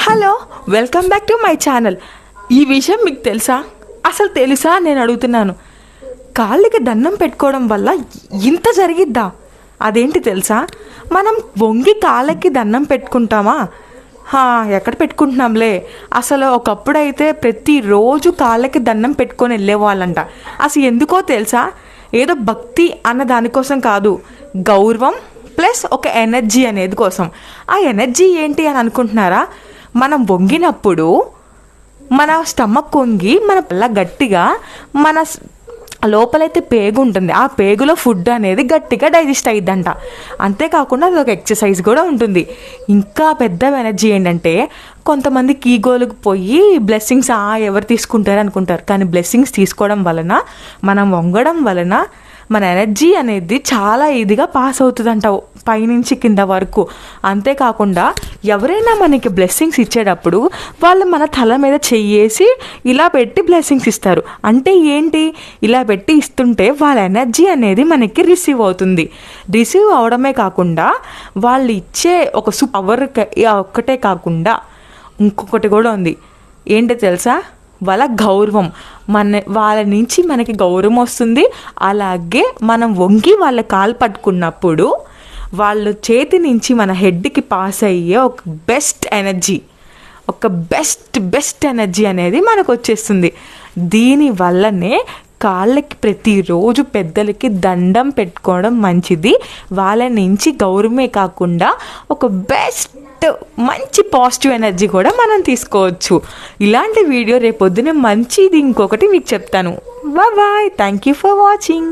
Hello, welcome back to my channel. ఈ విషయం మీకు తెలుసా? అసలు తెలుసా నేను అడుగుతున్నాను. కాళ్ళకి దండం పెట్టుకోవడం వల్ల ఇంత జరిగిద్దా? అదేంటి తెలుసా? మనం వంగి కాళ్ళకి దండం పెట్టుకుంటామా? ఎక్కడ పెట్టుకుంటున్నాంలే. అసలు ఒకప్పుడైతే ప్రతిరోజు కాళ్ళకి దండం పెట్టుకొని వెళ్ళేవాళ్ళంట. అసలు ఎందుకో తెలుసా? ఏదో భక్తి అన్న దానికోసం కాదు, గౌరవం ప్లస్ ఒక ఎనర్జీ అనేది కోసం. ఆ ఎనర్జీ ఏంటి అని అనుకుంటున్నారా? మనం వంగినప్పుడు మన స్టమక్ వంగి మన పళ్ళ గట్టిగా మన లోపలైతే పేగు ఉంటుంది, ఆ పేగులో ఫుడ్ అనేది గట్టిగా డైజెస్ట్ అయ్యిద్దంట. అంతేకాకుండా అది ఒక ఎక్సర్సైజ్ కూడా ఉంటుంది. ఇంకా పెద్ద ఎనర్జీ ఏంటంటే, కొంతమందికి ఈగోలకు పోయి బ్లెస్సింగ్స్ ఎవరు తీసుకుంటారు అనుకుంటారు. కానీ బ్లెస్సింగ్స్ తీసుకోవడం వలన, మనం వంగడం వలన మన ఎనర్జీ అనేది చాలా ఈజీగా పాస్ అవుతుందంట పైనుంచి కింద వరకు. అంతేకాకుండా ఎవరైనా మనకి బ్లెస్సింగ్స్ ఇచ్చేటప్పుడు వాళ్ళు మన తల మీద చెయ్యేసి ఇలా పెట్టి బ్లెస్సింగ్స్ ఇస్తారు. అంటే ఏంటి? ఇలా పెట్టి ఇస్తుంటే వాళ్ళ ఎనర్జీ అనేది మనకి రిసీవ్ అవుతుంది. రిసీవ్ అవడమే కాకుండా వాళ్ళు ఇచ్చే ఒక పవర్ ఒక్కటే కాకుండా ఇంకొకటి కూడా ఉంది. ఏంటో తెలుసా? వాళ్ళ గౌరవం. వాళ్ళ నుంచి మనకి గౌరవం వస్తుంది. అలాగే మనం వంగి వాళ్ళ కాలు పట్టుకున్నప్పుడు వాళ్ళ చేతి నుంచి మన హెడ్కి పాస్ అయ్యే ఒక బెస్ట్ ఎనర్జీ అనేది మనకు వచ్చేస్తుంది. దీనివల్లనే కాళ్ళకి ప్రతిరోజు పెద్దలకి దండం పెట్టుకోవడం మంచిది. వాళ్ళ నుంచి గౌరవమే కాకుండా ఒక మంచి పాజిటివ్ ఎనర్జీ కూడా మనం తీసుకోవచ్చు. ఇలాంటి వీడియో రేపొద్దునే మంచిది ఇంకొకటి మీకు చెప్తాను. Bye. Thank you for watching.